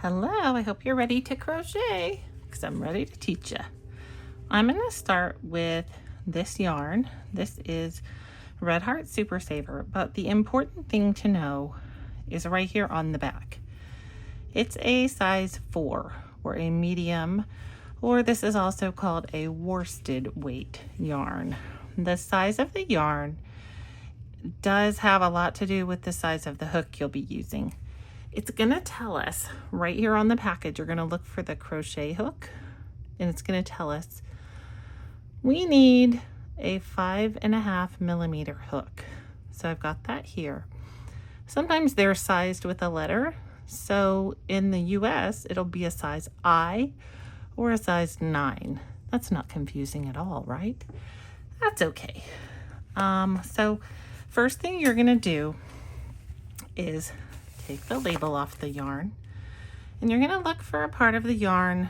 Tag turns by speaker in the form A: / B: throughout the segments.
A: Hello, I hope you're ready to crochet because I'm ready to teach you. I'm going to start with this yarn. This is Red Heart Super Saver, but the important thing to know is right here on the back. It's a size 4 or a medium, or this is also called a worsted weight yarn. The size of the yarn does have a lot to do with the size of the hook you'll be using. It's gonna tell us right here on the package, you're gonna look for the crochet hook, and it's gonna tell us we need a 5.5 millimeter hook. So I've got that here. Sometimes they're sized with a letter. So in the US, it'll be a size I or a size 9. That's not confusing at all, right? That's okay. So first thing you're gonna do is take the label off the yarn, and you're gonna look for a part of the yarn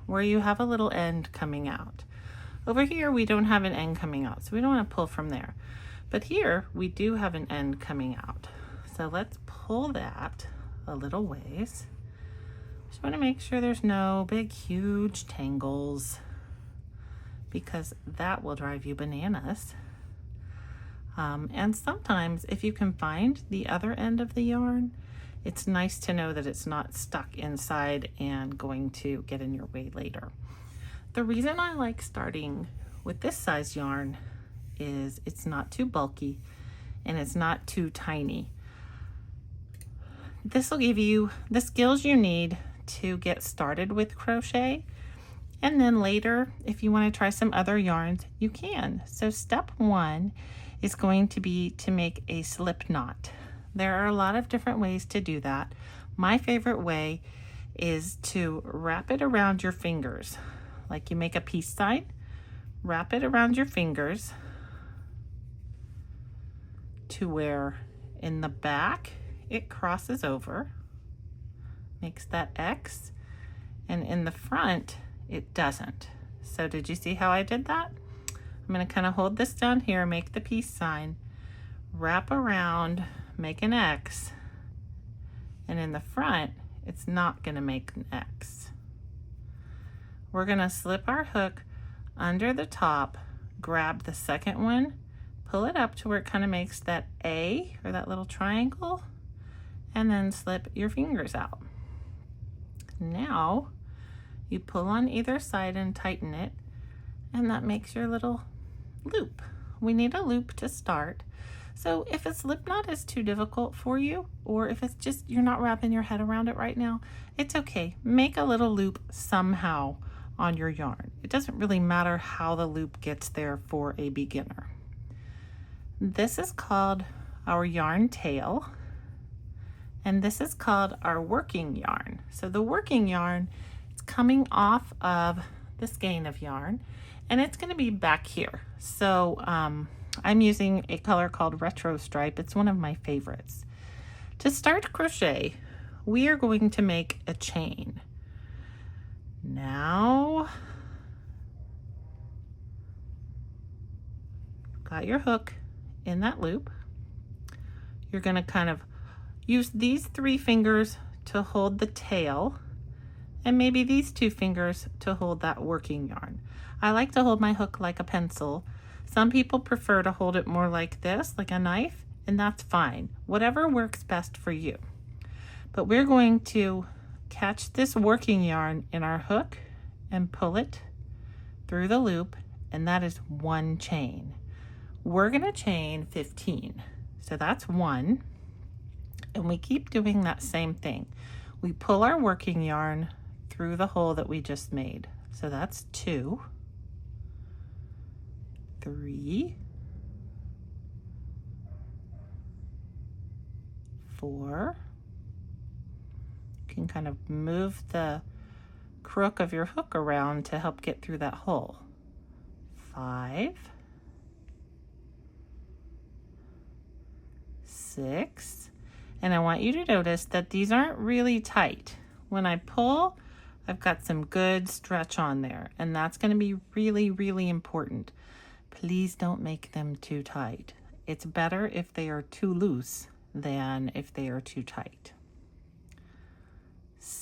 A: where you have a little end coming out. Over here, we don't have an end coming out, so we don't wanna pull from there. But here, we do have an end coming out. So let's pull that a little ways. Just wanna make sure there's no big, huge tangles, because that will drive you bananas. And sometimes if you can find the other end of the yarn, it's nice to know that it's not stuck inside and going to get in your way later. The reason I like starting with this size yarn is it's not too bulky and it's not too tiny. This will give you the skills you need to get started with crochet. And then later, if you want to try some other yarns, you can. So step 1 is going to be to make a slip knot. There are a lot of different ways to do that. My favorite way is to wrap it around your fingers. Like you make a peace sign, wrap it around your fingers to where in the back it crosses over, makes that X, and in the front it doesn't. So did you see how I did that? I'm going to kind of hold this down here, make the peace sign, wrap around, make an X, and in the front it's not going to make an X. We're going to slip our hook under the top, grab the second one, pull it up to where it kind of makes that A or that little triangle, and then slip your fingers out. Now you pull on either side and tighten it, and that makes your little loop. We need a loop to start. So if a slip knot is too difficult for you, or if it's just you're not wrapping your head around it right now, it's okay. Make a little loop somehow on your yarn. It doesn't really matter how the loop gets there for a beginner. This is called our yarn tail, and this is called our working yarn. So the working yarn, it's coming off of the skein of yarn, and it's going to be back here. So I'm using a color called Retro Stripe. It's one of my favorites. To start crochet, we are going to make a chain. Now, got your hook in that loop. You're going to kind of use these 3 fingers to hold the tail, and maybe these 2 fingers to hold that working yarn. I like to hold my hook like a pencil. Some people prefer to hold it more like this, like a knife, and that's fine. Whatever works best for you. But we're going to catch this working yarn in our hook and pull it through the loop, and that is 1 chain. We're going to chain 15. So that's 1, and we keep doing that same thing. We pull our working yarn through the hole that we just made. So that's 2, 3, 4. You can kind of move the crook of your hook around to help get through that hole. 5, 6, and I want you to notice that these aren't really tight. When I pull, I've got some good stretch on there, and that's going to be really, really important. Please don't make them too tight. It's better if they are too loose than if they are too tight.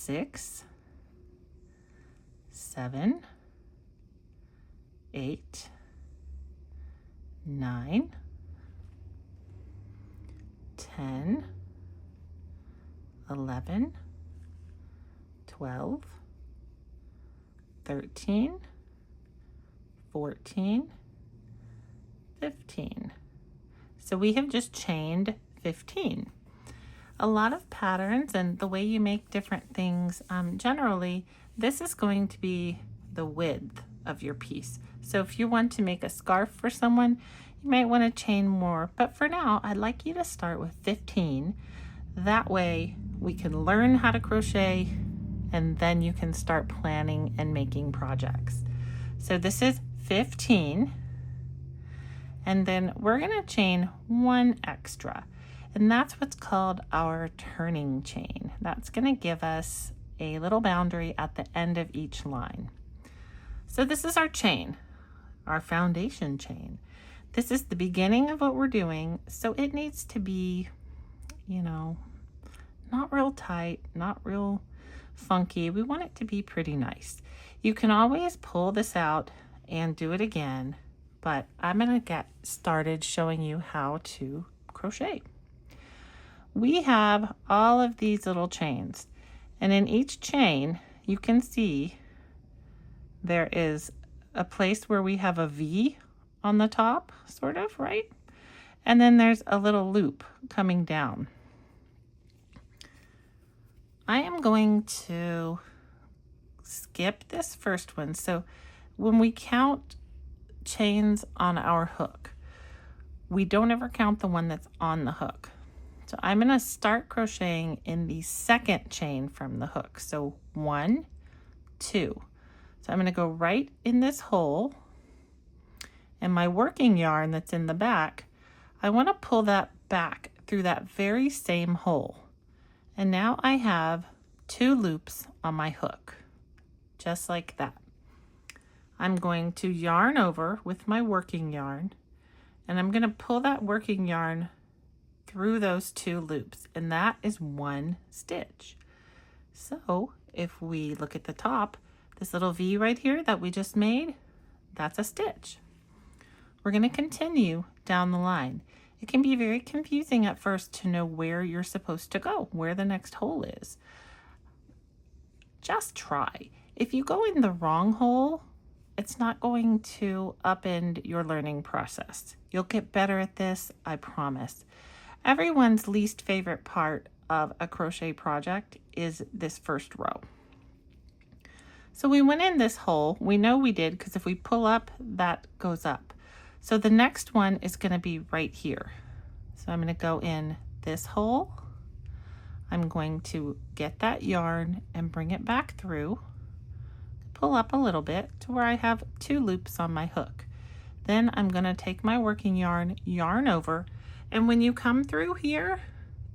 A: 6, 7, 8, 9, 10, 11, 12, 13, 14, 15. So we have just chained 15. A lot of patterns and the way you make different things, generally, this is going to be the width of your piece. So if you want to make a scarf for someone, you might want to chain more. But for now, I'd like you to start with 15. That way we can learn how to crochet, and then you can start planning and making projects. So this is 15. And then we're going to chain one extra. And that's what's called our turning chain. That's going to give us a little boundary at the end of each line. So this is our chain, our foundation chain. This is the beginning of what we're doing, so it needs to be, not real tight, not real funky. We want it to be pretty nice. You can always pull this out and do it again, but I'm going to get started showing you how to crochet. We have all of these little chains, and in each chain you can see there is a place where we have a V on the top, sort of, right? And then there's a little loop coming down. I am going to skip this first one. So when we count chains on our hook, we don't ever count the one that's on the hook. So I'm going to start crocheting in the second chain from the hook. So 1, 2. So I'm going to go right in this hole, and my working yarn that's in the back, I want to pull that back through that very same hole. And now I have 2 loops on my hook, just like that. I'm going to yarn over with my working yarn, and I'm going to pull that working yarn through those 2 loops, and that is 1 stitch. So if we look at the top, this little V right here that we just made, that's a stitch. We're going to continue down the line. It can be very confusing at first to know where you're supposed to go, where the next hole is. Just try. If you go in the wrong hole, it's not going to upend your learning process. You'll get better at this, I promise. Everyone's least favorite part of a crochet project is this first row. So we went in this hole. We know we did because if we pull up, that goes up. So the next one is going to be right here. So I'm going to go in this hole. I'm going to get that yarn and bring it back through. Pull up a little bit to where I have 2 loops on my hook. Then I'm going to take my working yarn, yarn over, and when you come through here,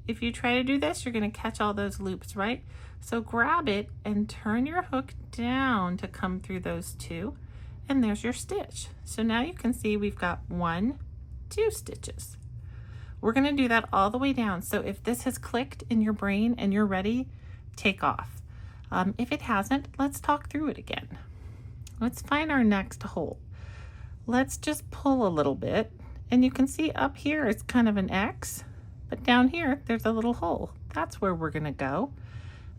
A: if you try to do this, you're going to catch all those loops, right? So grab it and turn your hook down to come through those 2, and there's your stitch. So now you can see we've got 1, 2 stitches. We're going to do that all the way down. So if this has clicked in your brain and you're ready, take off. If it hasn't, let's talk through it again. Let's find our next hole. Let's just pull a little bit, and you can see up here it's kind of an X, but down here there's a little hole. That's where we're going to go,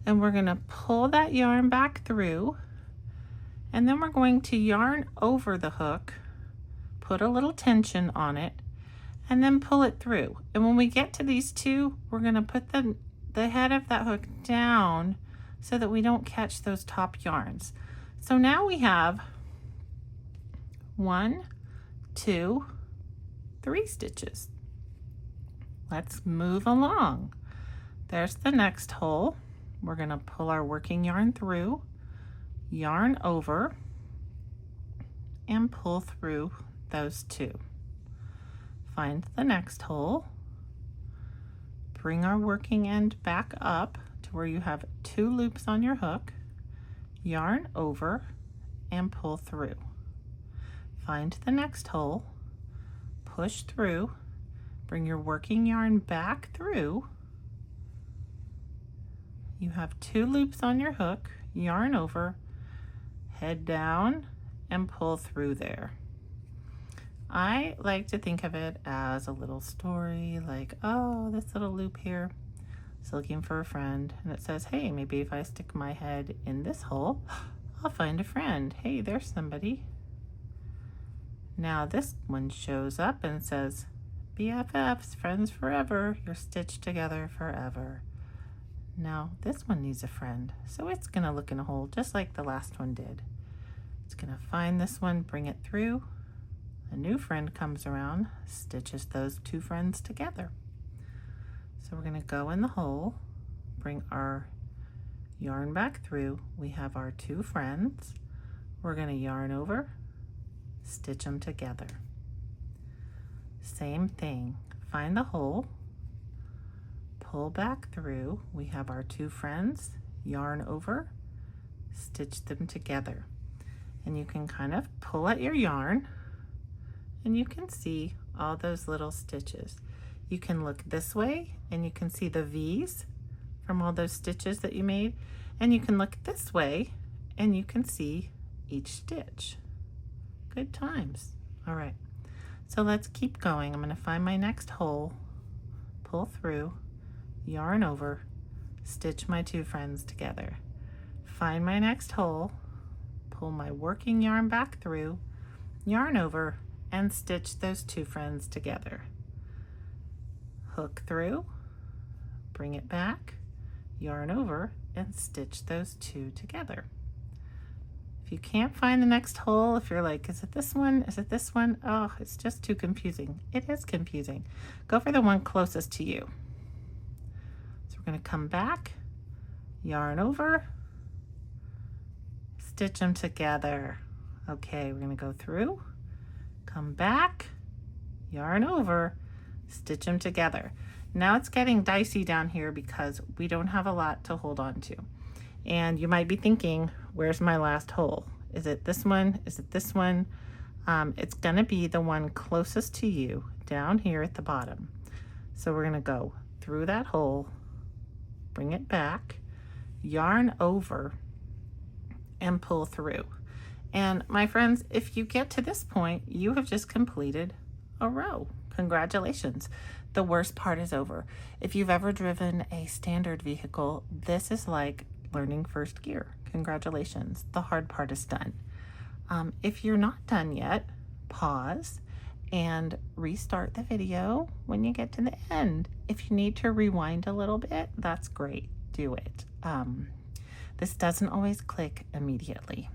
A: and we're going to pull that yarn back through, and then we're going to yarn over the hook, put a little tension on it, and then pull it through. And when we get to these 2, we're going to put the head of that hook down so that we don't catch those top yarns. So now we have 1, 2, 3 stitches. Let's move along. There's the next hole. We're going to pull our working yarn through, yarn over, and pull through those 2. Find the next hole, bring our working end back up to where you have 2 loops on your hook, yarn over, and pull through. Find the next hole, push through, bring your working yarn back through, you have 2 loops on your hook, yarn over, head down, and pull through there. I like to think of it as a little story, like, oh, this little loop here is looking for a friend, and it says, hey, maybe if I stick my head in this hole, I'll find a friend. Hey, there's somebody. Now this one shows up and says, BFFs, friends forever, you're stitched together forever. Now this one needs a friend, so it's gonna look in a hole just like the last one did. It's gonna find this one, bring it through. A new friend comes around, stitches those 2 friends together. So we're gonna go in the hole, bring our yarn back through. We have our 2 friends. We're gonna yarn over, stitch them together. Same thing, find the hole, pull back through. We have our 2 friends, yarn over, stitch them together. And you can kind of pull at your yarn and you can see all those little stitches. You can look this way and you can see the V's from all those stitches that you made, and you can look this way and you can see each stitch. Good times. All right, so let's keep going. I'm going to find my next hole, pull through, yarn over, stitch my 2 friends together. Find my next hole, pull my working yarn back through, yarn over, and stitch those 2 friends together. Hook through, bring it back, yarn over, and stitch those 2 together. If you can't find the next hole, if you're like, is it this one? Is it this one? Oh, it's just too confusing. It is confusing. Go for the one closest to you. So we're going to come back, yarn over, stitch them together. Okay, we're going to go through, come back, yarn over, stitch them together. Now it's getting dicey down here because we don't have a lot to hold on to. And you might be thinking, where's my last hole? Is it this one? Is it this one? It's gonna be the one closest to you down here at the bottom. So we're gonna go through that hole, bring it back, yarn over, and pull through. And my friends, if you get to this point, you have just completed a row. Congratulations. The worst part is over. If you've ever driven a standard vehicle, this is like learning first gear. Congratulations. The hard part is done. If you're not done yet, pause and restart the video when you get to the end. If you need to rewind a little bit, that's great. Do it. This doesn't always click immediately.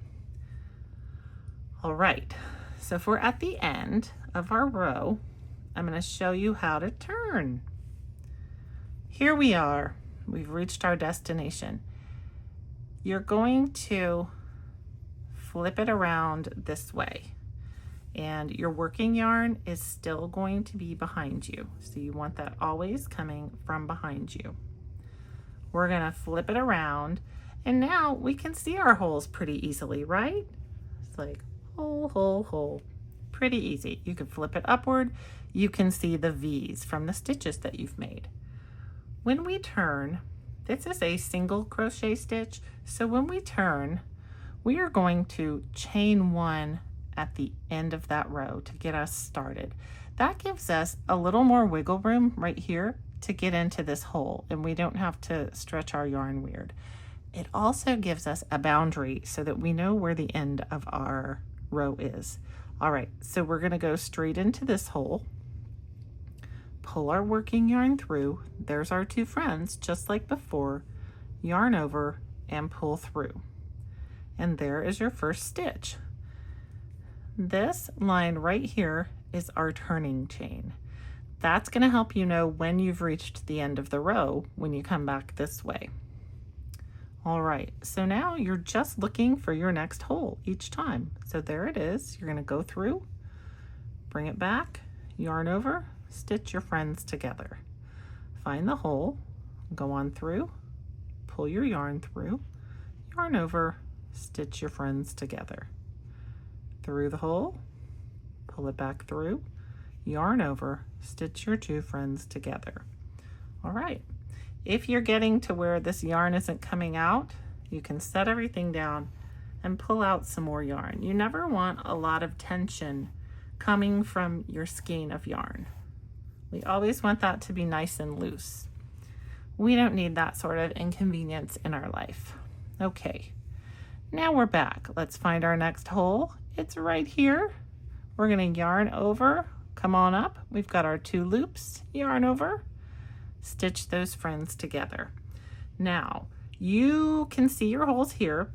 A: All right, so if we're at the end of our row, I'm going to show you how to turn. Here we are. We've reached our destination. You're going to flip it around this way, and your working yarn is still going to be behind you. So you want that always coming from behind you. We're going to flip it around, and now we can see our holes pretty easily, right? It's like hole, hole, hole. Pretty easy. You can flip it upward. You can see the V's from the stitches that you've made. When we turn, this is a single crochet stitch. So when we turn, we are going to chain 1 at the end of that row to get us started. That gives us a little more wiggle room right here to get into this hole, and we don't have to stretch our yarn weird. It also gives us a boundary so that we know where the end of our row is. All right, so we're gonna go straight into this hole, pull our working yarn through. There's our 2 friends, just like before. Yarn over and pull through. And there is your first stitch. This line right here is our turning chain. That's gonna help you know when you've reached the end of the row when you come back this way. All right, so now you're just looking for your next hole each time. So there it is. You're gonna go through, bring it back, yarn over, stitch your friends together. Find the hole, go on through, pull your yarn through, yarn over, stitch your friends together. Through the hole, pull it back through, yarn over, stitch your 2 friends together. All right. If you're getting to where this yarn isn't coming out, you can set everything down and pull out some more yarn. You never want a lot of tension coming from your skein of yarn. We always want that to be nice and loose. We don't need that sort of inconvenience in our life. Okay, now we're back. Let's find our next hole. It's right here. We're gonna yarn over, come on up. We've got our 2 loops, yarn over, stitch those friends together. Now, you can see your holes here.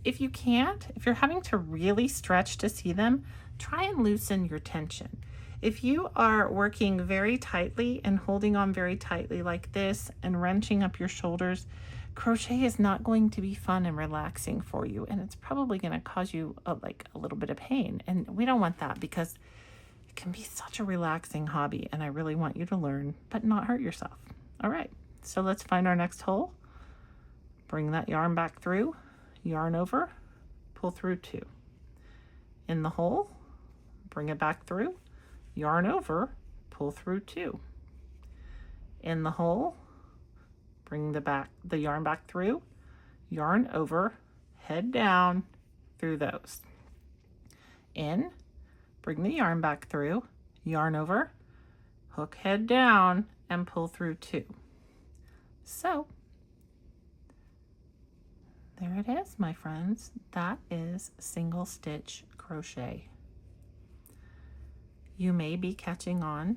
A: If you can't, if you're having to really stretch to see them, try and loosen your tension. If you are working very tightly and holding on very tightly like this and wrenching up your shoulders, crochet is not going to be fun and relaxing for you, and it's probably going to cause you a little bit of pain, and we don't want that because it can be such a relaxing hobby, and I really want you to learn but not hurt yourself. All right, so let's find our next hole. Bring that yarn back through, yarn over, pull through 2. In the hole, bring it back through, yarn over, pull through 2. In the hole, bring the yarn back through, yarn over, head down through those. In, bring the yarn back through, yarn over, hook head down, and pull through 2. So, there it is, my friends. That is single stitch crochet. You may be catching on.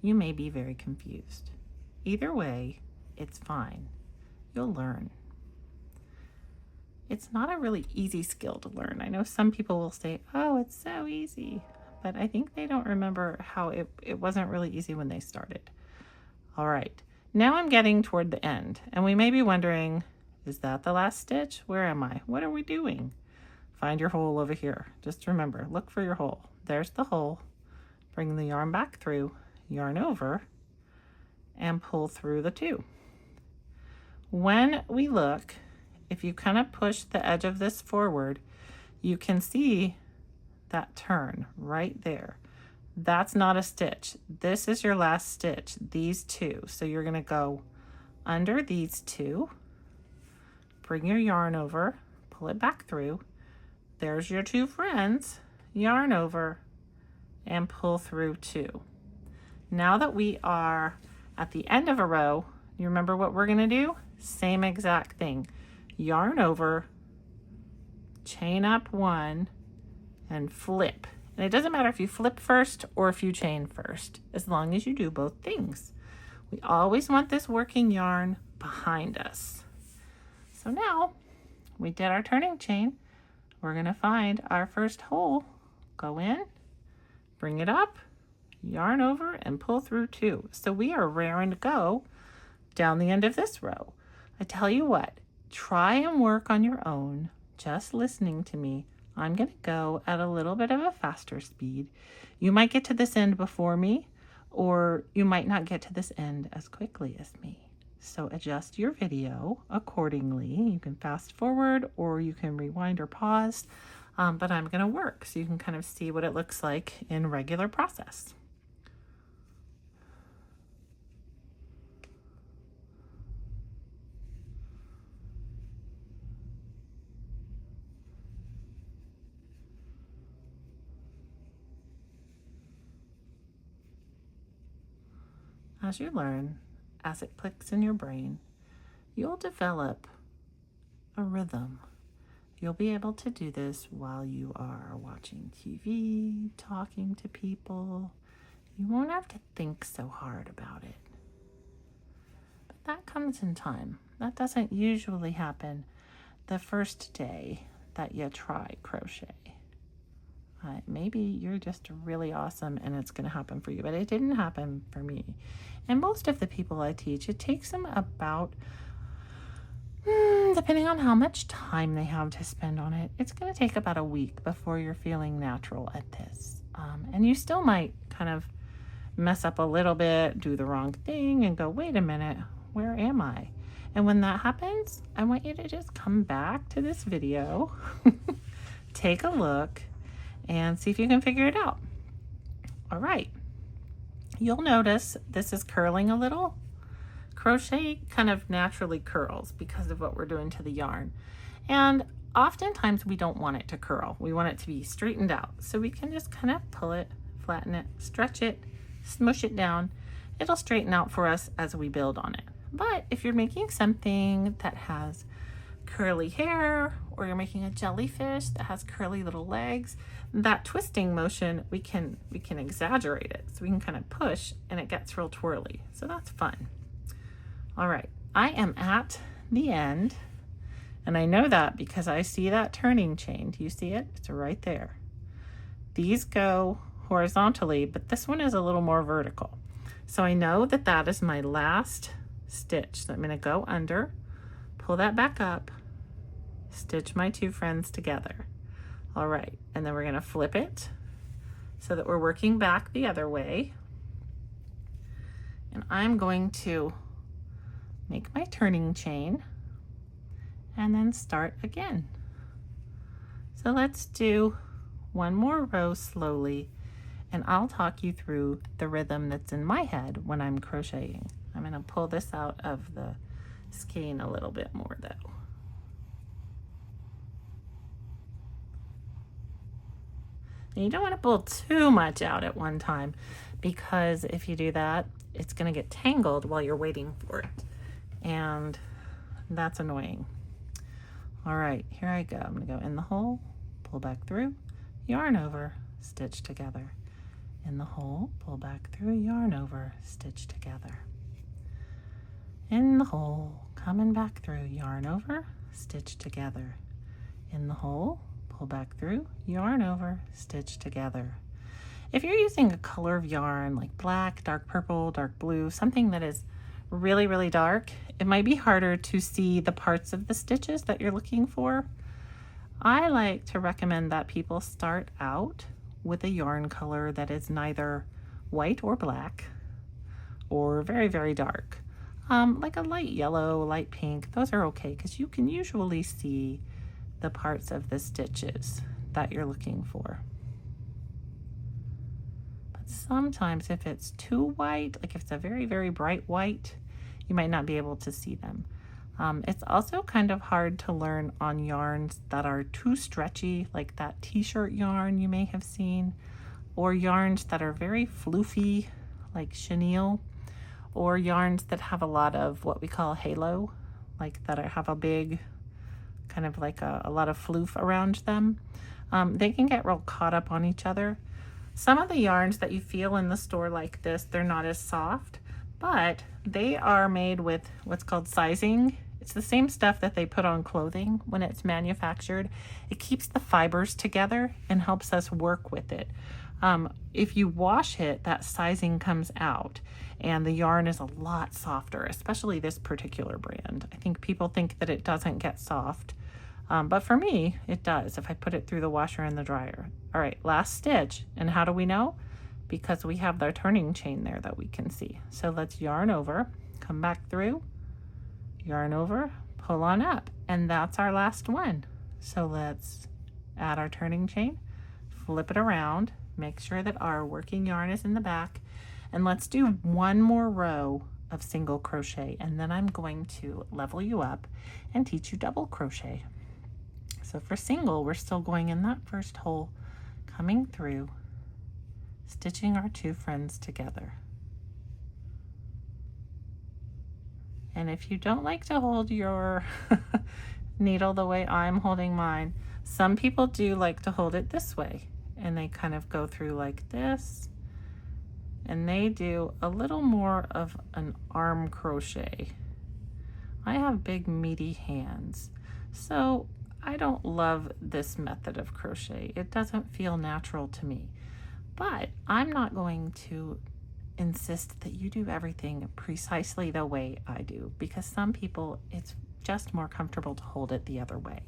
A: You may be very confused. Either way, it's fine. You'll learn. It's not a really easy skill to learn. I know some people will say, oh, it's so easy, but I think they don't remember how it wasn't really easy when they started. All right, now I'm getting toward the end, and we may be wondering, is that the last stitch? Where am I? What are we doing? Find your hole over here. Just remember, look for your hole. There's the hole. Bring the yarn back through, yarn over, and pull through the 2. When we look, if you kind of push the edge of this forward, you can see that turn right there. That's not a stitch. This is your last stitch, these 2. So you're going to go under these 2, bring your yarn over, pull it back through. There's your 2 friends, yarn over, and pull through 2. Now that we are at the end of a row, you remember what we're going to do? Same exact thing. Yarn over, chain up 1, and flip. And it doesn't matter if you flip first or if you chain first, as long as you do both things. We always want this working yarn behind us. So now we did our turning chain. We're going to find our first hole, go in, bring it up, yarn over, and pull through 2. So we are raring to go down the end of this row. I tell you what, try and work on your own, just listening to me. I'm going to go at a little bit of a faster speed. You might get to this end before me, or you might not get to this end as quickly as me. So adjust your video accordingly. You can fast forward or you can rewind or pause, but I'm going to work so you can kind of see what it looks like in regular process. As you learn, as it clicks in your brain, you'll develop a rhythm. You'll be able to do this while you are watching TV, talking to people. You won't have to think so hard about it. But that comes in time. That doesn't usually happen the first day that you try crochet. Maybe you're just really awesome and it's going to happen for you, but it didn't happen for me. And most of the people I teach, it takes them about, depending on how much time they have to spend on it, it's going to take about a week before you're feeling natural at this. And you still might kind of mess up a little bit, do the wrong thing, and go, wait a minute, where am I? And when that happens, I want you to just come back to this video, take a look, and see if you can figure it out. All right. You'll notice this is curling a little. crochet kind of naturally curls because of what we're doing to the yarn. And oftentimes we don't want it to curl. We want it to be straightened out. So we can just kind of pull it, flatten it, stretch it, smush it down. It'll straighten out for us as we build on it. But if you're making something that has curly hair, or you're making a jellyfish that has curly little legs, that twisting motion, we can exaggerate it. So we can kind of push and it gets real twirly. So that's fun. All right, I am at the end, and I know that because I see that turning chain. Do you see it? It's right there. These go horizontally, but this one is a little more vertical. So I know that that is my last stitch. So I'm going to go under, pull that back up, stitch my two friends together. All right, and then we're going to flip it so that we're working back the other way. And I'm going to make my turning chain and then start again. So let's do one more row slowly, and I'll talk you through the rhythm that's in my head when I'm crocheting. I'm going to pull this out of the skein a little bit more though. And you don't want to pull too much out at one time, because if you do that, it's going to get tangled while you're waiting for it. And that's annoying. All right, here I go. I'm going to go in the hole, pull back through, yarn over, stitch together. In the hole, pull back through, yarn over, stitch together. In the hole, coming back through, yarn over, stitch together. In the hole, pull back through, yarn over, stitch together. If you're using a color of yarn like black, dark purple, dark blue, something that is really, really dark, it might be harder to see the parts of the stitches that you're looking for. I like to recommend that people start out with a yarn color that is neither white or black or very, very dark. Like a light yellow, light pink, those are okay because you can usually see the parts of the stitches that you're looking for. But sometimes if it's too white, like if it's a very, very bright white, you might not be able to see them. It's also kind of hard to learn on yarns that are too stretchy, like that t-shirt yarn you may have seen, or yarns that are very floofy, like chenille, or yarns that have a lot of what we call halo, like that have a big, kind of like a lot of floof around them. They can get real caught up on each other. Some of the yarns that you feel in the store like this, they're not as soft, but they are made with what's called sizing. It's the same stuff that they put on clothing when it's manufactured. It keeps the fibers together and helps us work with it. If you wash it, that sizing comes out and the yarn is a lot softer, especially this particular brand. I think people think that it doesn't get soft, but for me, it does if I put it through the washer and the dryer. All right, last stitch. And how do we know? Because we have the turning chain there that we can see. So let's yarn over, come back through, yarn over, pull on up, and that's our last one. So let's add our turning chain, flip it around, make sure that our working yarn is in the back, and let's do one more row of single crochet, and then I'm going to level you up and teach you double crochet. So for single, we're still going in that first hole, coming through, stitching our two friends together. And if you don't like to hold your needle the way I'm holding mine, some people do like to hold it this way, and they kind of go through like this, and they do a little more of an arm crochet. I have big meaty hands, so I don't love this method of crochet. It doesn't feel natural to me, but I'm not going to insist that you do everything precisely the way I do, because some people it's just more comfortable to hold it the other way.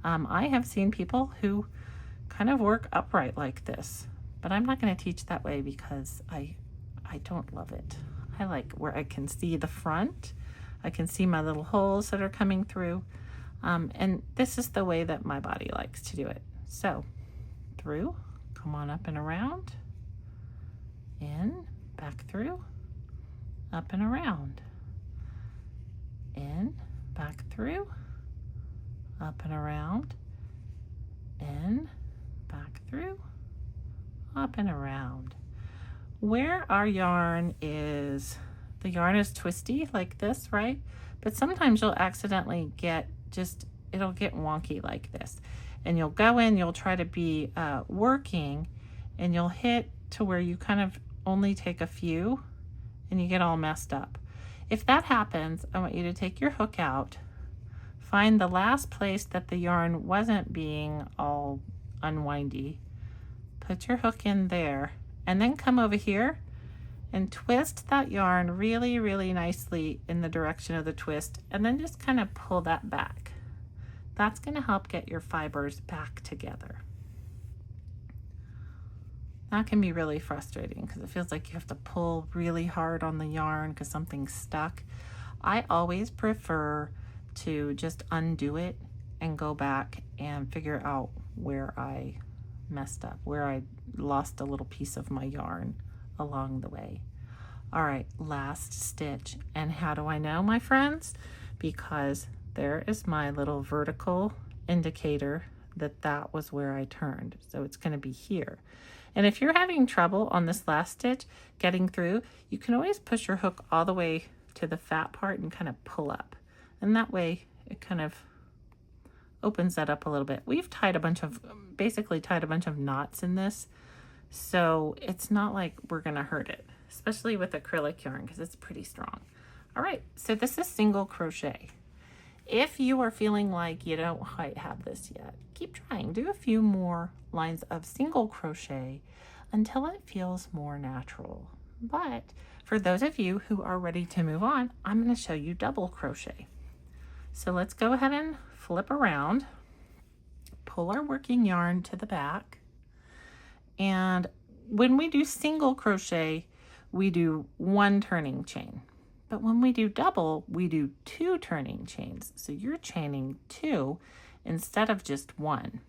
A: I have seen people who kind of work upright like this, but I'm not going to teach that way because I don't love it. I like where I can see the front, I can see my little holes that are coming through, and this is the way that my body likes to do it. So through, come on up and around, in, back through, up and around. in, back through, up and around, in, back through, up and around. Where our yarn is, the yarn is twisty like this, right? But sometimes you'll accidentally get it'll get wonky like this. And you'll go in, you'll try to be working, and you'll hit to where you kind of only take a few and you get all messed up. If that happens, I want you to take your hook out, find the last place that the yarn wasn't being all unwindy, put your hook in there, and then come over here and twist that yarn really, really nicely in the direction of the twist, and then just kind of pull that back. That's going to help get your fibers back together. That can be really frustrating because it feels like you have to pull really hard on the yarn because something's stuck. I always prefer to just undo it and go back and figure out where I messed up, where I lost a little piece of my yarn along the way. All right, last stitch. And how do I know, my friends? Because there is my little vertical indicator that was where I turned. So it's going to be here. And if you're having trouble on this last stitch getting through, you can always push your hook all the way to the fat part and kind of pull up. And that way it kind of opens that up a little bit. We've basically tied a bunch of knots in this, so it's not like we're gonna hurt it, especially with acrylic yarn because it's pretty strong. All right, so this is single crochet. If you are feeling like you don't quite have this yet, keep trying. Do a few more lines of single crochet until it feels more natural. But for those of you who are ready to move on, I'm going to show you double crochet. So let's go ahead and flip around, pull our working yarn to the back. And when we do single crochet, we do one turning chain. But when we do double, we do 2 turning chains. So you're chaining 2 instead of just 1.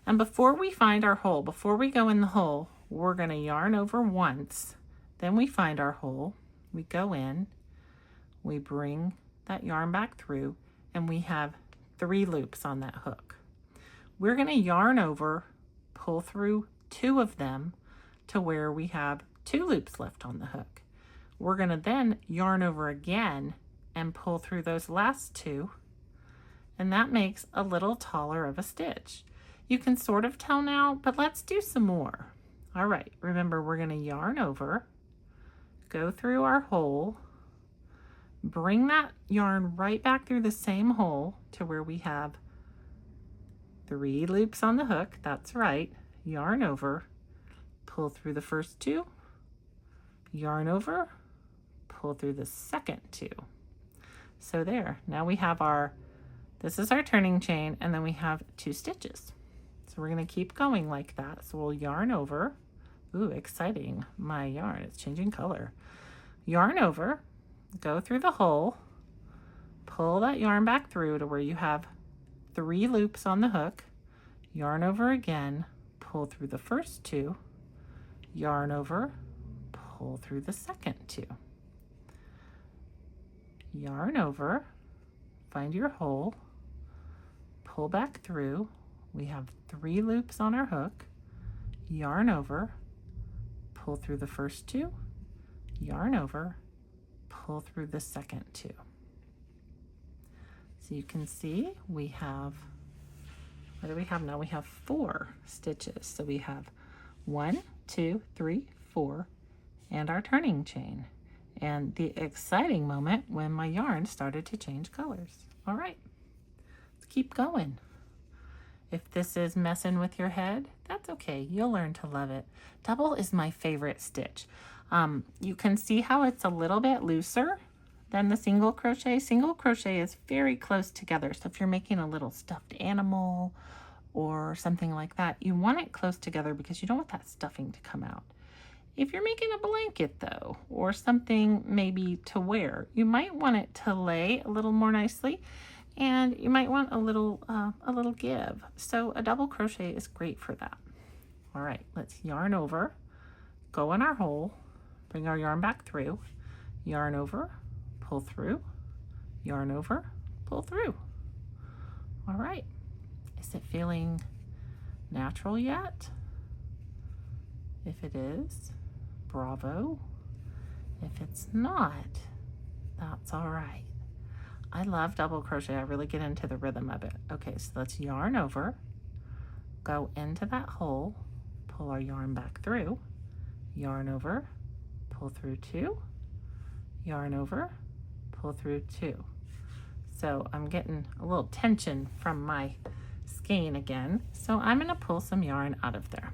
A: And before we find our hole, before we go in the hole, we're going to yarn over once. Then we find our hole, we go in, we bring that yarn back through, and we have 3 loops on that hook. We're going to yarn over, pull through 2 of them to where we have 2 loops left on the hook. We're going to then yarn over again and pull through those last 2, and that makes a little taller of a stitch. You can sort of tell now, but let's do some more. All right, remember we're going to yarn over, go through our hole, bring that yarn right back through the same hole to where we have 3 loops on the hook. That's right, yarn over, pull through the first 2, yarn over, pull through the second 2. So there, now we have this is our turning chain, and then we have 2 stitches. So we're going to keep going like that. So we'll yarn over. Ooh, exciting. My yarn is changing color. Yarn over, go through the hole, pull that yarn back through to where you have 3 loops on the hook, yarn over again, pull through the first 2, yarn over, pull through the second 2. Yarn over, find your hole, pull back through. We have 3 loops on our hook, yarn over, pull through the first 2, yarn over, pull through the second 2. So you can see we have, what do we have now? We have 4 stitches. So we have 1, 2, 3, 4, and our turning chain. And the exciting moment when my yarn started to change colors. All right, let's keep going. If this is messing with your head, that's okay. You'll learn to love it. Double is my favorite stitch. You can see how it's a little bit looser than the single crochet. Single crochet is very close together. So if you're making a little stuffed animal or something like that, you want it close together because you don't want that stuffing to come out. If you're making a blanket though, or something maybe to wear, you might want it to lay a little more nicely, and you might want a little give. So a double crochet is great for that. All right, let's yarn over, go in our hole, bring our yarn back through, yarn over, pull through, yarn over, pull through. All right, is it feeling natural yet? If it is, bravo. If it's not, that's all right. I love double crochet. I really get into the rhythm of it. Okay, so let's yarn over, go into that hole, pull our yarn back through, yarn over, pull through 2, yarn over, pull through 2. So I'm getting a little tension from my skein again, so I'm going to pull some yarn out of there.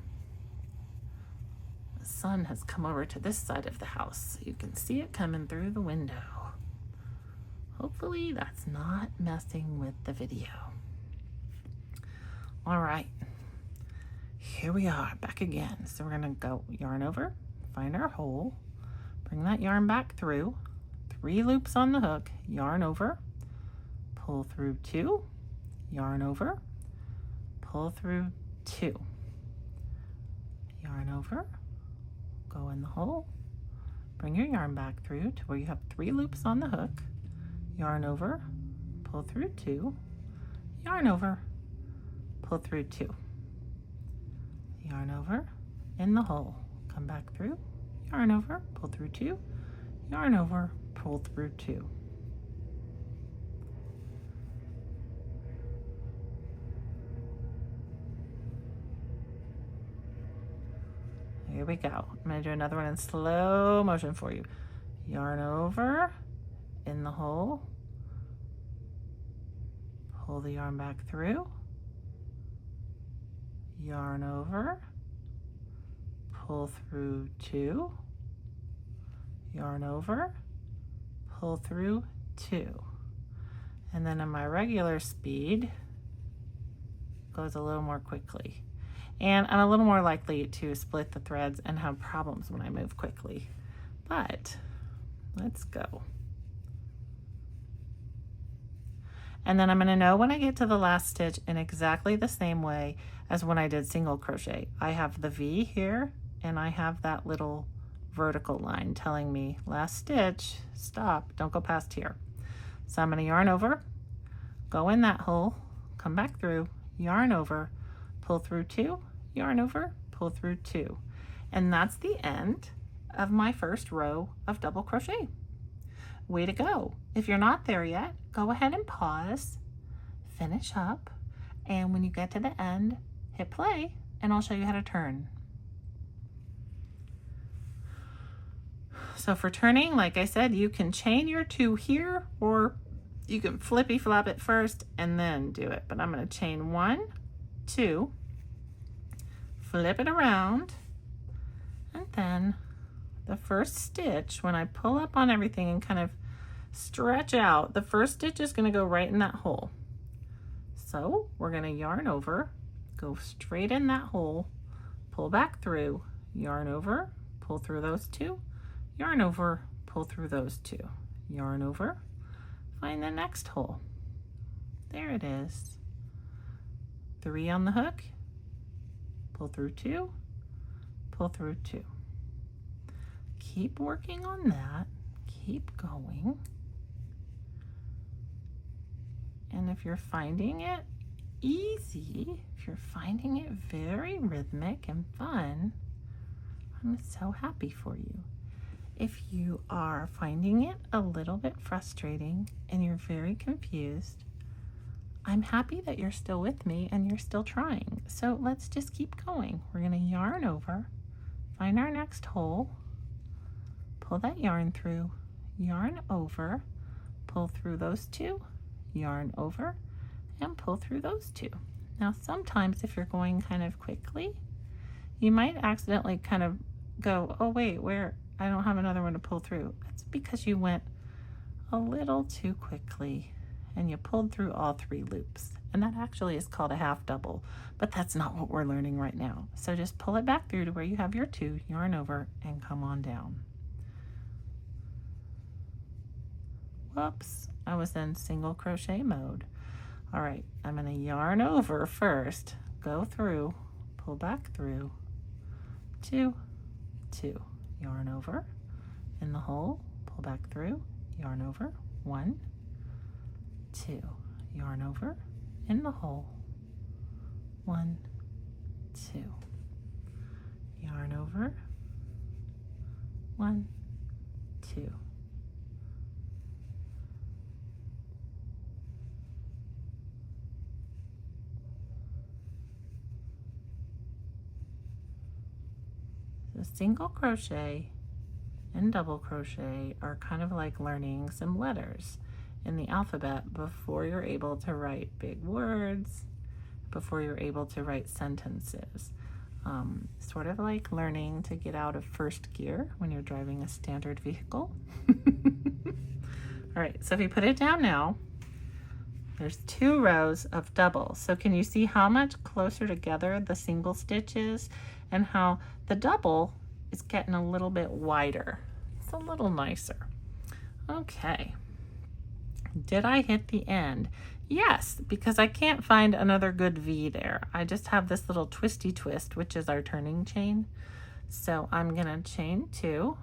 A: The sun has come over to this side of the house. You can see it coming through the window. Hopefully that's not messing with the video. All right, here we are back again. So we're going to go yarn over, find our hole, bring that yarn back through, 3 loops on the hook, yarn over, pull through 2, yarn over, pull through 2, yarn over, go in the hole, bring your yarn back through to where you have 3 loops on the hook, yarn over, pull through 2, yarn over, pull through 2, yarn over, in the hole, come back through, yarn over, pull through 2, yarn over, pull through 2. Here we go. I'm going to do another one in slow motion for you. Yarn over, in the hole, pull the yarn back through, yarn over, pull through 2, yarn over, pull through 2. And then in my regular speed, goes a little more quickly. And I'm a little more likely to split the threads and have problems when I move quickly. But let's go. And then I'm going to know when I get to the last stitch in exactly the same way as when I did single crochet. I have the V here and I have that little vertical line telling me last stitch, stop, don't go past here. So I'm going to yarn over, go in that hole, come back through, yarn over, pull through 2, yarn over, pull through 2. And that's the end of my first row of double crochet. Way to go. If you're not there yet, go ahead and pause, finish up, and when you get to the end, hit play, and I'll show you how to turn. So for turning, like I said, you can chain your 2 here, or you can flippy flop it first and then do it. But I'm going to chain 1, 2, flip it around, and then the first stitch, when I pull up on everything and kind of stretch out, the first stitch is going to go right in that hole. So we're going to yarn over, go straight in that hole, pull back through, yarn over, pull through those 2, yarn over, pull through those 2, yarn over, find the next hole. There it is. 3 on the hook, pull through 2, pull through 2. Keep working on that, keep going. And if you're finding it easy, if you're finding it very rhythmic and fun, I'm so happy for you. If you are finding it a little bit frustrating and you're very confused, I'm happy that you're still with me and you're still trying. So let's just keep going. We're going to yarn over, find our next hole, pull that yarn through, yarn over, pull through those 2, yarn over, and pull through those 2. Now sometimes if you're going kind of quickly, you might accidentally kind of go, oh wait, where? I don't have another one to pull through. That's because you went a little too quickly and you pulled through all 3 loops. And that actually is called a half double, but that's not what we're learning right now. So just pull it back through to where you have your 2, yarn over, and come on down. Whoops, I was in single crochet mode. All right, I'm gonna yarn over first, go through, pull back through, 2, 2, yarn over, in the hole, pull back through, yarn over, 1, 2, yarn over in the hole, 1, 2, yarn over, 1, 2. So single crochet and double crochet are kind of like learning some letters in the alphabet before you're able to write big words, before you're able to write sentences. Sort of like learning to get out of first gear when you're driving a standard vehicle. All right, so if you put it down now, there's 2 rows of double. So can you see how much closer together the single stitch is and how the double is getting a little bit wider? It's a little nicer. Okay. Did I hit the end? Yes, because I can't find another good V there. I just have this little twisty twist, which is our turning chain. So I'm gonna chain 2,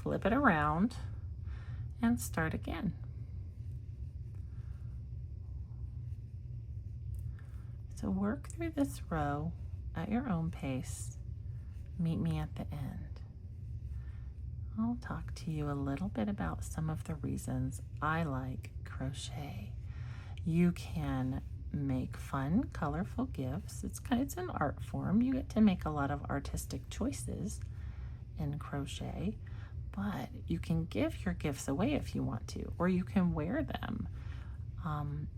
A: flip it around, and start again. So work through this row at your own pace. Meet me at the end. I'll talk to you a little bit about some of the reasons I like crochet. You can make fun, colorful gifts. It's an art form. You get to make a lot of artistic choices in crochet, but you can give your gifts away if you want to, or you can wear them.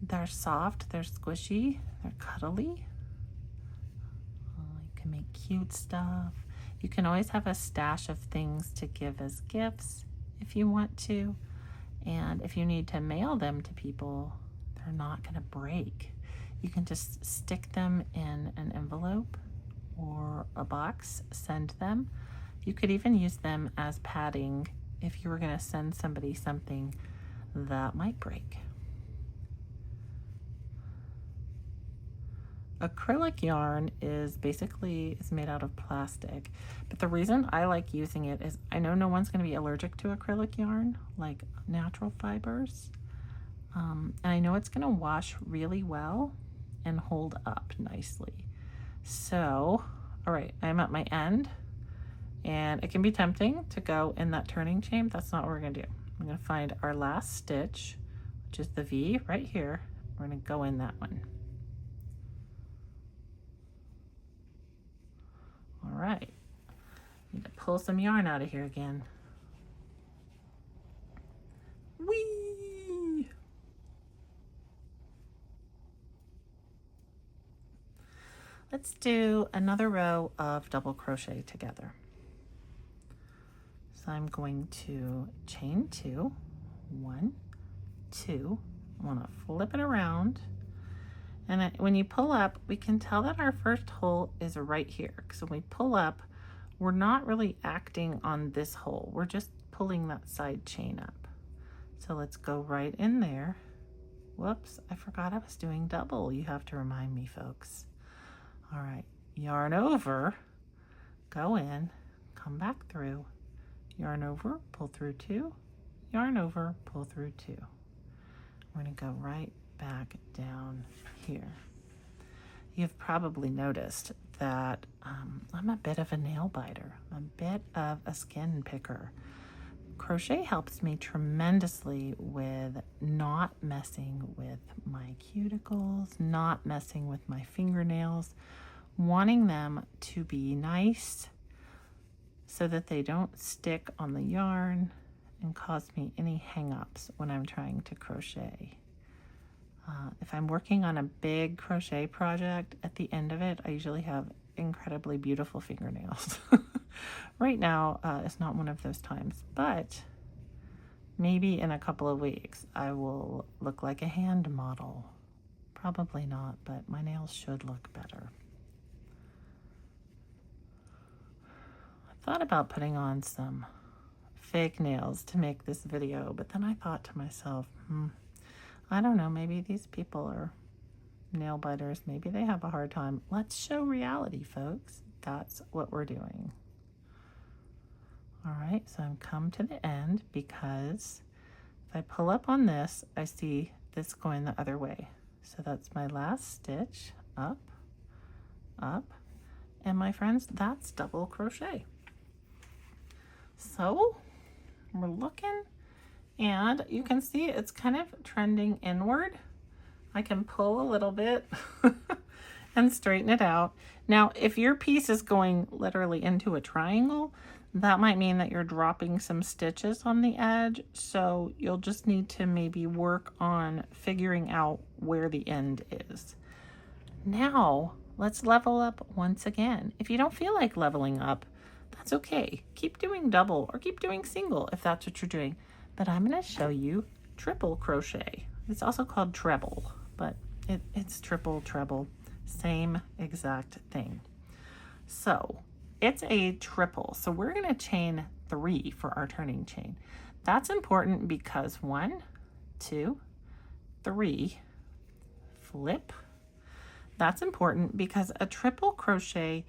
A: They're soft, they're squishy, they're cuddly. You can make cute stuff. You can always have a stash of things to give as gifts if you want to. And if you need to mail them to people, they're not going to break. You can just stick them in an envelope or a box, send them. You could even use them as padding if you were going to send somebody something that might break. Acrylic yarn is made out of plastic, but the reason I like using it is I know no one's going to be allergic to acrylic yarn, like natural fibers. And I know it's going to wash really well and hold up nicely. So, all right, I'm at my end, and it can be tempting to go in that turning chain. That's not what we're going to do. I'm going to find our last stitch, which is the V right here. We're going to go in that one. All right, need to pull some yarn out of here again. Whee! Let's do another row of double crochet together. So I'm going to chain 2, 1, 2. I want to flip it around. And when you pull up, we can tell that our first hole is right here. So when we pull up, we're not really acting on this hole. We're just pulling that side chain up. So let's go right in there. Whoops, I forgot I was doing double. You have to remind me, folks. All right, yarn over, go in, come back through, yarn over, pull through 2, yarn over, pull through 2. We're gonna go right back down here. You've probably noticed that I'm a bit of a nail biter, a bit of a skin picker. Crochet helps me tremendously with not messing with my cuticles, not messing with my fingernails, wanting them to be nice so that they don't stick on the yarn and cause me any hang-ups when I'm trying to crochet. If I'm working on a big crochet project, at the end of it, I usually have incredibly beautiful fingernails. Right now, it's not one of those times, but maybe in a couple of weeks, I will look like a hand model. Probably not, but my nails should look better. I thought about putting on some fake nails to make this video, but then I thought to myself, I don't know, maybe these people are nail biters. Maybe they have a hard time. Let's show reality, folks. That's what we're doing. All right, so I've come to the end because if I pull up on this, I see this going the other way. So that's my last stitch, up, up, and my friends, that's double crochet. So we're looking, and you can see it's kind of trending inward. I can pull a little bit and straighten it out. Now, if your piece is going literally into a triangle, that might mean that you're dropping some stitches on the edge, so you'll just need to maybe work on figuring out where the end is. Now, let's level up once again. If you don't feel like leveling up, that's okay. Keep doing double or keep doing single if that's what you're doing. But I'm going to show you triple crochet. It's also called treble, but it's triple, treble, same exact thing. So it's a triple. So we're going to chain 3 for our turning chain. That's important because 1, 2, 3, flip. That's important because a triple crochet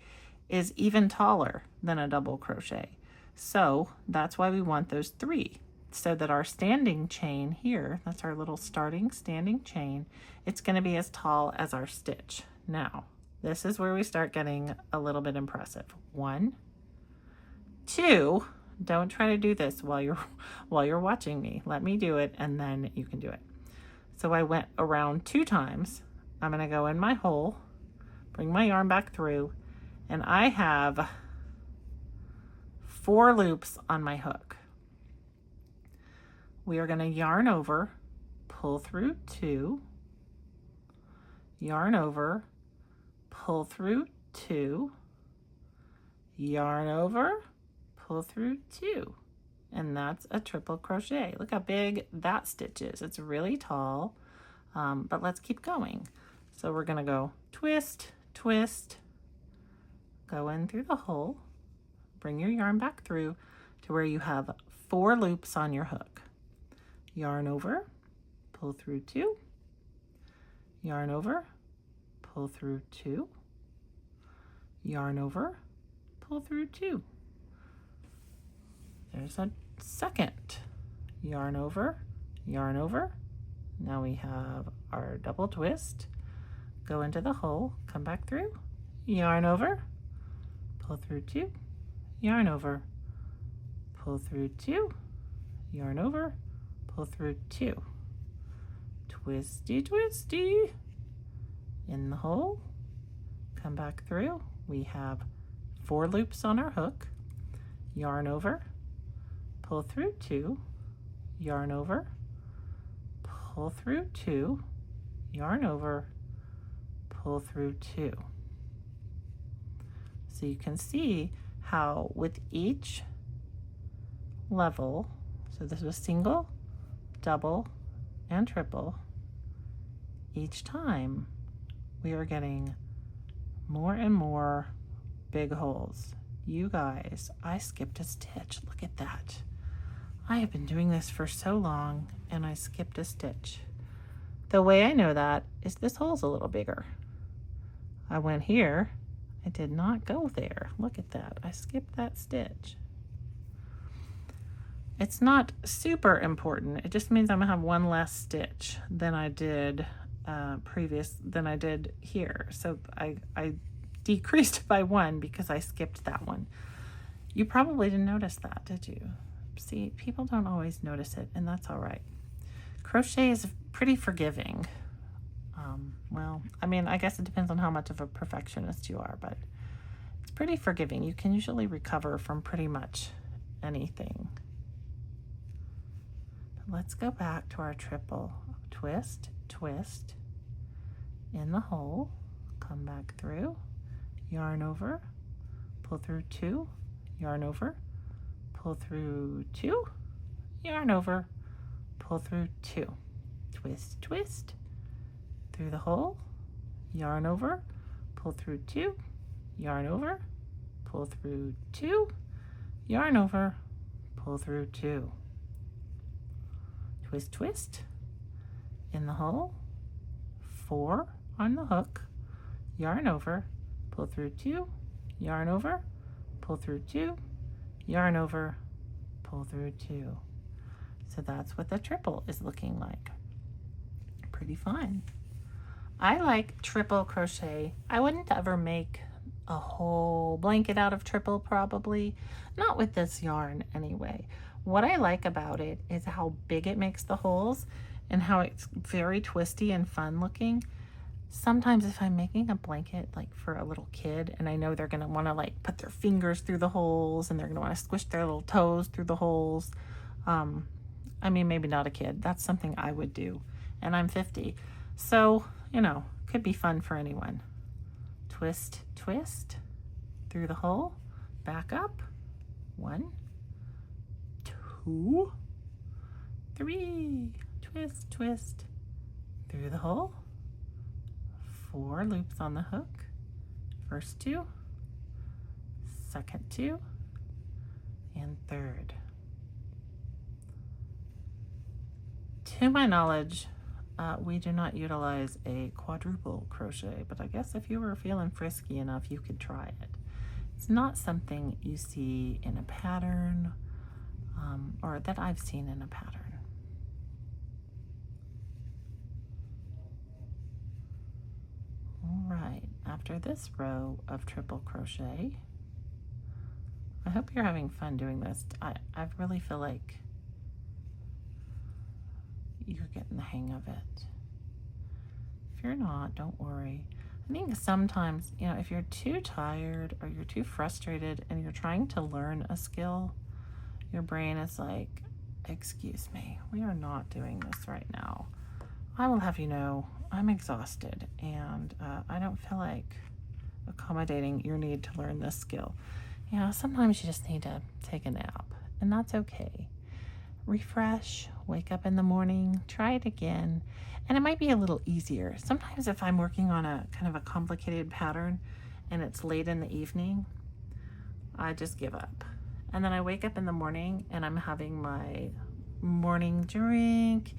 A: is even taller than a double crochet. So that's why we want those 3, so that our standing chain here, that's our little starting standing chain, it's going to be as tall as our stitch. Now, this is where we start getting a little bit impressive. 1, 2, don't try to do this while you're watching me. Let me do it and then you can do it. So I went around 2 times. I'm going to go in my hole, bring my yarn back through, and I have 4 loops on my hook. We are going to yarn over, pull through 2, yarn over, pull through 2, yarn over, pull through 2, and that's a triple crochet. Look how big that stitch is. It's really tall, but let's keep going. So we're going to go twist, twist, go in through the hole, bring your yarn back through to where you have 4 loops on your hook. Yarn over, pull through 2, yarn over, pull through 2, yarn over, pull through 2. There's a second. Yarn over, yarn over. Now we have our double twist. Go into the hole, come back through, yarn over, pull through 2, yarn over, pull through 2, yarn over, pull through 2. Twisty, twisty. In the hole, come back through. We have 4 loops on our hook. Yarn over, pull through 2, yarn over, pull through 2, yarn over, pull through 2. So you can see how with each level, so this was single, double, and triple, each time we are getting more and more big holes. You guys, I skipped a stitch. Look at that. I have been doing this for so long and I skipped a stitch. The way I know that is this hole's a little bigger. I went here, I did not go there. Look at that, I skipped that stitch. It's not super important. It just means I'm gonna have 1 less stitch than I did than I did here. So I decreased by 1 because I skipped that one. You probably didn't notice that, did you? See, people don't always notice it, and that's all right. Crochet is pretty forgiving. Well, I mean, I guess it depends on how much of a perfectionist you are, but it's pretty forgiving. You can usually recover from pretty much anything. But let's go back to our triple. Twist, twist, in the hole, come back through, yarn over, pull through 2, yarn over, pull through 2, yarn over, pull through 2, twist, twist, through the hole, yarn over, pull through 2, yarn over, pull through 2, yarn over, pull through 2, twist, twist, in the hole, 4 on the hook, yarn over, pull through 2, yarn over, pull through 2, yarn over, pull through 2. So that's what the triple is looking like. Pretty fun. I like triple crochet. I wouldn't ever make a whole blanket out of triple, probably. Not with this yarn anyway. What I like about it is how big it makes the holes and how it's very twisty and fun looking. Sometimes if I'm making a blanket like for a little kid and I know they're gonna wanna like put their fingers through the holes and they're gonna wanna squish their little toes through the holes. I mean, maybe not a kid. That's something I would do. And I'm 50. So, you know, could be fun for anyone. Twist, twist through the hole, back up. 1, 2, 3. Twist, twist through the hole. 4 loops on the hook. First 2, second 2, and third. To my knowledge, we do not utilize a quadruple crochet, but I guess if you were feeling frisky enough, you could try it. It's not something you see in a pattern, or that I've seen in a pattern. All right, after this row of triple crochet, I hope you're having fun doing this. I really feel like you're getting the hang of it. If you're not, don't worry. I think sometimes, you know, if you're too tired or you're too frustrated and you're trying to learn a skill, your brain is like, excuse me, we are not doing this right now. I will have you know, I'm exhausted and I don't feel like accommodating your need to learn this skill. You know, sometimes you just need to take a nap, and that's okay. Refresh, wake up in the morning, try it again, and it might be a little easier. Sometimes if I'm working on a kind of a complicated pattern and it's late in the evening, I just give up. And then I wake up in the morning and I'm having my morning drink,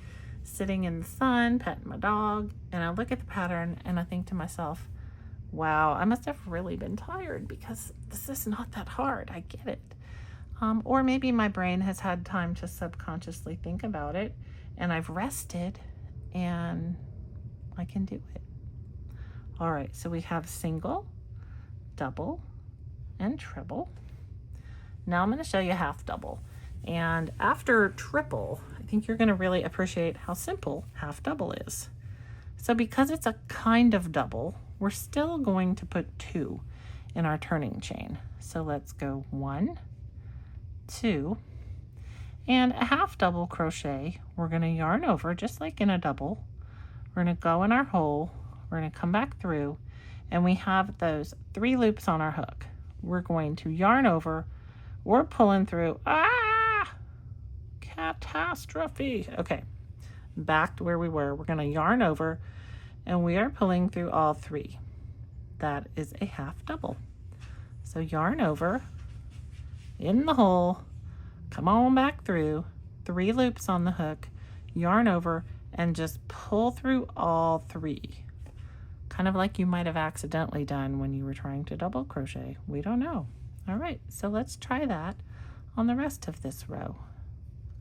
A: sitting in the sun, petting my dog, and I look at the pattern and I think to myself, wow, I must have really been tired because this is not that hard. I get it. Or maybe my brain has had time to subconsciously think about it and I've rested and I can do it. All right, so we have single, double, and treble. Now I'm going to show you half double. And after triple, I think you're going to really appreciate how simple half double is. So because it's a kind of double, we're still going to put 2 in our turning chain. So let's go 1, 2, and a half double crochet. We're going to yarn over just like in a double. We're going to go in our hole, we're going to come back through, and we have those 3 loops on our hook. We're going to yarn over, we're pulling through. Catastrophe. Okay, back to where we were. We're going to yarn over and we are pulling through all 3. That is a half double. So yarn over, in the hole, come on back through, 3 loops on the hook, yarn over, and just pull through all 3. Kind of like you might have accidentally done when you were trying to double crochet. We don't know. All right, so let's try that on the rest of this row.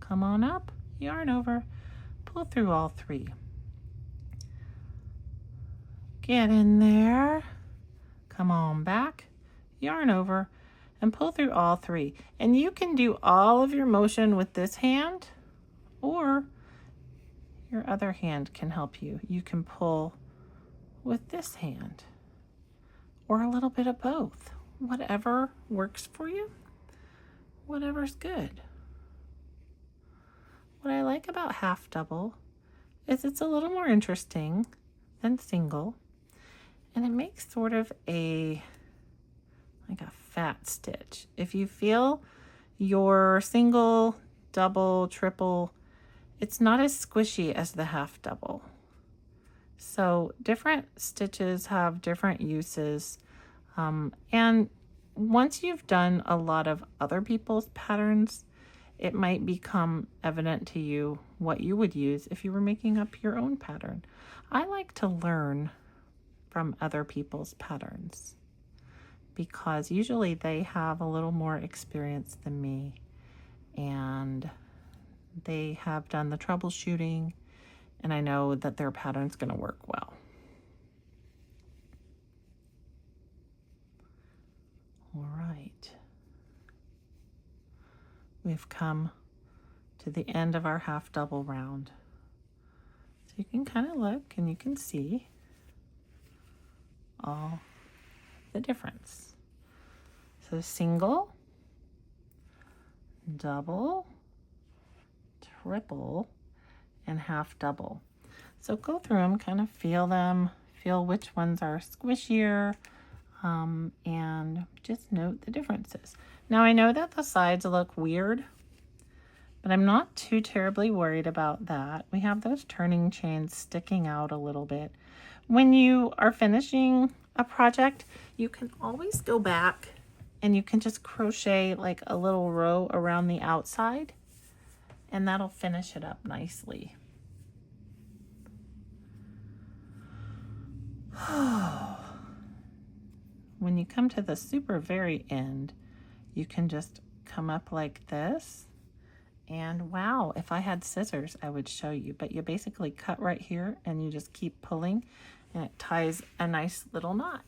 A: Come on up, yarn over, pull through all 3. Get in there, come on back, yarn over, and pull through all 3. And you can do all of your motion with this hand, or your other hand can help you. You can pull with this hand, or a little bit of both. Whatever works for you, whatever's good. What I like about half double is it's a little more interesting than single, and it makes sort of like a fat stitch. If you feel your single, double, triple, it's not as squishy as the half double. So different stitches have different uses. And once you've done a lot of other people's patterns, it might become evident to you what you would use if you were making up your own pattern. I like to learn from other people's patterns because usually they have a little more experience than me, and they have done the troubleshooting, and I know that their pattern's going to work well. All right. We've come to the end of our half double round. So you can kind of look and you can see all the difference. So single, double, triple, and half double. So go through them, kind of feel them, feel which ones are squishier, and just note the differences. Now I know that the sides look weird, but I'm not too terribly worried about that. We have those turning chains sticking out a little bit. When you are finishing a project, you can always go back and you can just crochet like a little row around the outside, and that'll finish it up nicely. When you come to the super very end, you can just come up like this. And wow, if I had scissors, I would show you, but you basically cut right here and you just keep pulling and it ties a nice little knot.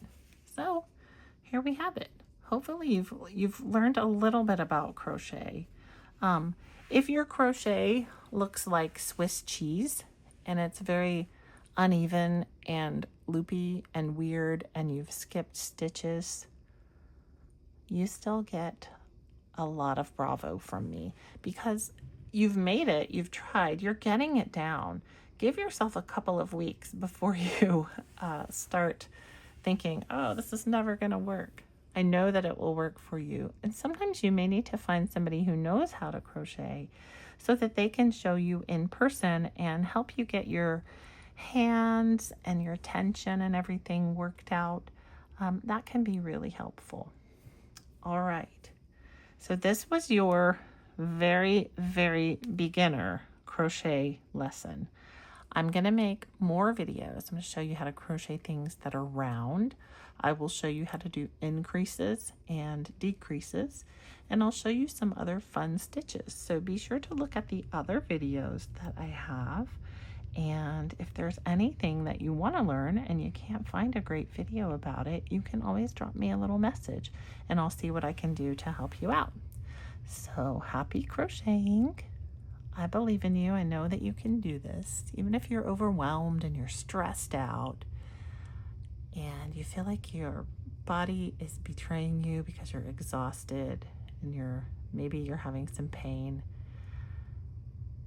A: So here we have it. Hopefully you've learned a little bit about crochet. If your crochet looks like Swiss cheese and it's very uneven and loopy and weird and you've skipped stitches, you still get a lot of bravo from me because you've made it, you've tried, you're getting it down. Give yourself a couple of weeks before you start thinking, oh, this is never going to work. I know that it will work for you. And sometimes you may need to find somebody who knows how to crochet so that they can show you in person and help you get your hands and your tension and everything worked out. That can be really helpful. All right. So this was your very, very beginner crochet lesson. I'm going to make more videos. I'm going to show you how to crochet things that are round. I will show you how to do increases and decreases, and I'll show you some other fun stitches. So be sure to look at the other videos that I have. And if there's anything that you want to learn and you can't find a great video about it, you can always drop me a little message and I'll see what I can do to help you out. So happy crocheting. I believe in you. I know that you can do this. Even if you're overwhelmed and you're stressed out and you feel like your body is betraying you because you're exhausted and maybe you're having some pain,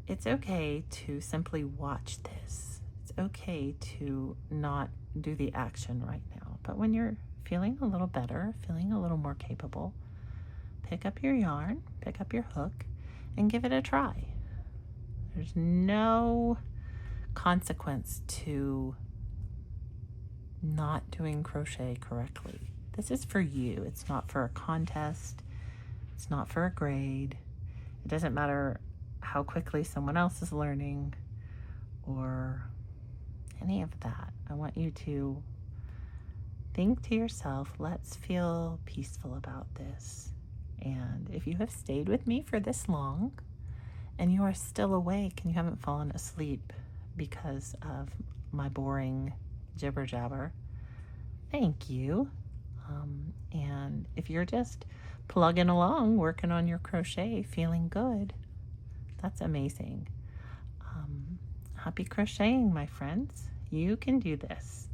A: it's okay to simply watch this. It's okay to not do the action right now. But when you're feeling a little better, feeling a little more capable, pick up your yarn, pick up your hook, and give it a try. There's no consequence to not doing crochet correctly. This is for you. It's not for a contest. It's not for a grade. It doesn't matter how quickly someone else is learning or any of that. I want you to think to yourself, let's feel peaceful about this. And if you have stayed with me for this long and you are still awake and you haven't fallen asleep because of my boring jibber jabber, thank you. And if you're just plugging along, working on your crochet, feeling good, that's amazing. Happy crocheting, my friends. You can do this.